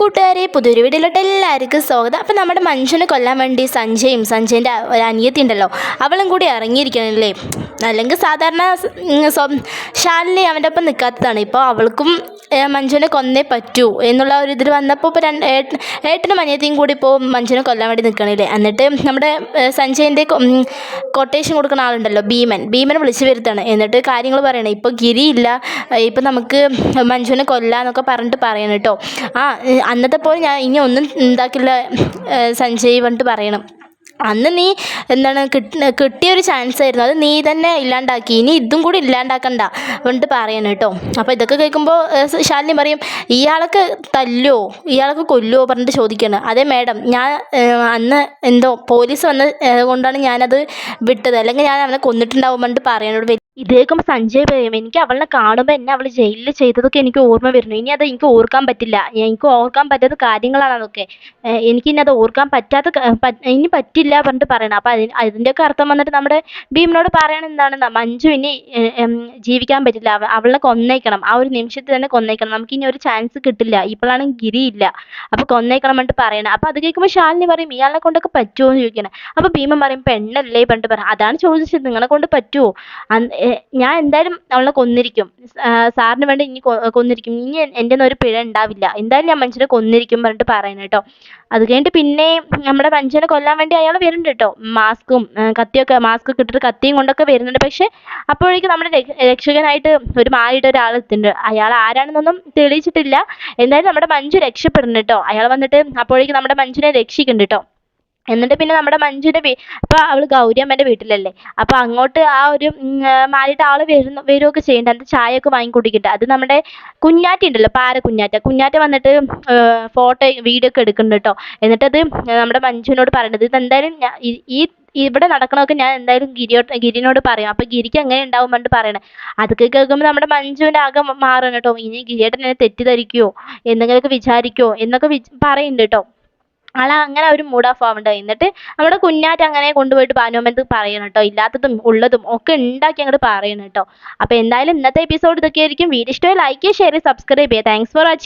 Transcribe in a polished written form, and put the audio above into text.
കൂട്ടുകാരെ, പുതിയൊരു വീഡിയോയിലോട്ട് എല്ലാവർക്കും സ്വാഗതം. അപ്പം നമ്മുടെ മനുഷ്യനെ കൊല്ലാൻ വേണ്ടി സഞ്ജയൻ്റെ ഒരു അനിയത്തി ഉണ്ടല്ലോ, അവളും കൂടി ഇറങ്ങിയിരിക്കണല്ലേ. അല്ലെങ്കിൽ സാധാരണ ശാലിനി അവൻ്റെ ഒപ്പം നിൽക്കാത്തതാണ്. ഇപ്പോൾ അവൾക്കും മഞ്ജുവിനെ കൊന്നേ പറ്റൂ എന്നുള്ള ഒരു ഇതിൽ വന്നപ്പോൾ ഇപ്പോൾ ഏട്ടനും അനിയത്തിയും കൂടി ഇപ്പോൾ മഞ്ജുവിനെ കൊല്ലാൻ വേണ്ടി നിൽക്കണില്ലേ. എന്നിട്ട് നമ്മുടെ സഞ്ജയൻ്റെ കൊട്ടേഷൻ കൊടുക്കുന്ന ആളുണ്ടല്ലോ, ഭീമനെ വിളിച്ച് വരുത്താണ്. എന്നിട്ട് കാര്യങ്ങൾ പറയണേ, ഇപ്പോൾ ഗിരിയില്ല, ഇപ്പം നമുക്ക് മഞ്ജുവിനെ കൊല്ലാന്നൊക്കെ പറഞ്ഞിട്ട് പറയണം കേട്ടോ. അന്നത്തെ പോലെ ഞാൻ ഇനി ഒന്നും ഉണ്ടാക്കില്ല സഞ്ജയ് പറഞ്ഞിട്ട് പറയണം. അന്ന് നീ എന്താണ് കിട്ടിയൊരു ചാൻസ് ആയിരുന്നു, അത് നീ തന്നെ ഇല്ലാണ്ടാക്കി, ഇനി ഇതും കൂടി ഇല്ലാണ്ടാക്കണ്ട പറഞ്ഞിട്ട് പറയണം കേട്ടോ. അപ്പോൾ ഇതൊക്കെ കേൾക്കുമ്പോൾ ശാലിനി പറയും, ഇയാൾക്ക് തല്ലുമോ, ഇയാൾക്ക് കൊല്ലുമോ പറഞ്ഞിട്ട് ചോദിക്കണം. അതെ മേഡം, ഞാൻ അന്ന് എന്തോ പോലീസ് വന്ന് കൊണ്ടാണ് ഞാനത് വിട്ടത്, അല്ലെങ്കിൽ ഞാൻ അവനെ കൊന്നിട്ടുണ്ടാവും പറഞ്ഞിട്ട് പറയണോട്. ഇത് കേൾക്കുമ്പോൾ സഞ്ജയ് പറയും, എനിക്ക് അവളെ കാണുമ്പോൾ എന്നെ അവൾ ജയിലിൽ ചെയ്തതൊക്കെ എനിക്ക് ഓർമ്മ വരുന്നു, ഇനി അത് എനിക്ക് ഓർക്കാൻ പറ്റില്ല, എനിക്ക് ഓർക്കാൻ പറ്റാത്ത കാര്യങ്ങളാണ് അതൊക്കെ, എനിക്കിനി അത് ഓർക്കാൻ ഇനി പറ്റില്ല പറഞ്ഞിട്ട് പറയണം. അപ്പോൾ അതിൻ്റെയൊക്കെ അർത്ഥം വന്നിട്ട് നമ്മുടെ ഭീമനോട് പറയണം എന്താണെന്നാ, മഞ്ജു ഇനി ജീവിക്കാൻ പറ്റില്ല, അവളെ കൊന്നേക്കണം, ആ ഒരു നിമിഷത്തിൽ തന്നെ കൊന്നേക്കണം, നമുക്കിനി ഒരു ചാൻസ് കിട്ടില്ല, ഇപ്പോഴാണെങ്കിൽ ഗിരിയില്ല, അപ്പോൾ കൊന്നേക്കണം പറഞ്ഞിട്ട് പറയണം. അപ്പോൾ അത് കേൾക്കുമ്പോൾ ശാലിനി പറയും, ഇയാളെ കൊണ്ടൊക്കെ പറ്റുമോ എന്ന് ചോദിക്കണം. അപ്പോൾ ഭീമൻ പറയും, പെണ്ണല്ലേ പറഞ്ഞിട്ട് പറയാം, അതാണ് ചോദിച്ചത്, നിങ്ങളെ കൊണ്ട് പറ്റുമോ, ഞാൻ എന്തായാലും അവളെ കൊന്നിരിക്കും, സാറിന് വേണ്ടി ഇനി കൊന്നിരിക്കും, ഇനി എൻ്റെ ഒന്നും ഒരു പിഴ ഉണ്ടാവില്ല, എന്തായാലും ഞാൻ മനുഷ്യനെ കൊന്നിരിക്കും പറഞ്ഞിട്ട് പറയണം കേട്ടോ. അത് കഴിഞ്ഞിട്ട് പിന്നെ നമ്മുടെ മനുഷ്യനെ കൊല്ലാൻ വേണ്ടി അയാൾ വരുന്നുണ്ട് കേട്ടോ, മാസ്ക് ഇട്ടിട്ട് കത്തിയും കൊണ്ടൊക്കെ വരുന്നുണ്ട്. പക്ഷെ അപ്പോഴേക്കും നമ്മുടെ രക്ഷകനായിട്ട് ഒരു മാറിയിട്ട് ഒരാൾ എത്തുന്നുണ്ട്. അയാൾ ആരാണെന്നൊന്നും തെളിയിച്ചിട്ടില്ല, എന്തായാലും നമ്മുടെ മഞ്ജു രക്ഷപ്പെടുന്നുണ്ട് കേട്ടോ. അയാൾ വന്നിട്ട് അപ്പോഴേക്കും നമ്മുടെ മഞ്ജുവിനെ രക്ഷിക്കുന്നുണ്ട് കേട്ടോ. എന്നിട്ട് പിന്നെ നമ്മുടെ മഞ്ജുവിൻ്റെ അപ്പോൾ അവൾ ഗൗരിയമ്മേൻ്റെ വീട്ടിലല്ലേ, അപ്പോൾ അങ്ങോട്ട് ആ ഒരു മാറിയിട്ട് ആൾ വരുമൊക്കെ ചെയ്യുന്നുണ്ട്. അത് ചായയൊക്കെ വാങ്ങി കുടിക്കുന്നുണ്ട്. അത് നമ്മുടെ കുഞ്ഞാറ്റ ഉണ്ടല്ലോ, കുഞ്ഞാറ്റ വന്നിട്ട് ഫോട്ടോ വീഡിയോ ഒക്കെ എടുക്കുന്നുണ്ട് കേട്ടോ. എന്നിട്ടത് നമ്മുടെ മഞ്ജുവിനോട് പറയണത്, ഇതെന്തായാലും ഈ ഇവിടെ നടക്കണമൊക്കെ ഞാൻ എന്തായാലും ഗിരിനോട് പറയും, അപ്പോൾ ഗിരിക്ക് എങ്ങനെ ഉണ്ടാവും പറഞ്ഞിട്ട് പറയണേ. അതൊക്കെ കേൾക്കുമ്പോൾ നമ്മുടെ മഞ്ജുവിൻ്റെ ആകെ മാറണം കേട്ടോ. ഇനി ഗിരിയേട്ടൻ എന്നെ തെറ്റിദ്ധരിക്കുമോ, എന്തെങ്കിലുമൊക്കെ വിചാരിക്കുമോ എന്നൊക്കെ പറയുന്നുണ്ട് കേട്ടോ. അങ്ങനെ ഒരു മൂഡ് ഓഫ് ആവണ്ട. എന്നിട്ട് നമ്മുടെ കുഞ്ഞാറ്റ അങ്ങനെ കൊണ്ടുപോയിട്ട് ഭാനുമന്ത് പറയണം കേട്ടോ, ഇല്ലാത്തതും ഉള്ളതും ഒക്കെ ഉണ്ടാക്കി അങ്ങോട്ട് പറയണം കേട്ടോ. അപ്പോൾ എന്തായാലും ഇന്നത്തെ എപ്പിസോഡ് ഇതൊക്കെ ആയിരിക്കും. വീഡിയോ ഇഷ്ടമായി ലൈക്ക് ചെയ്യുക, ഷെയർ ചെയ്യുക, സബ്സ്ക്രൈബ് ചെയ്യുക. Thanks for watching.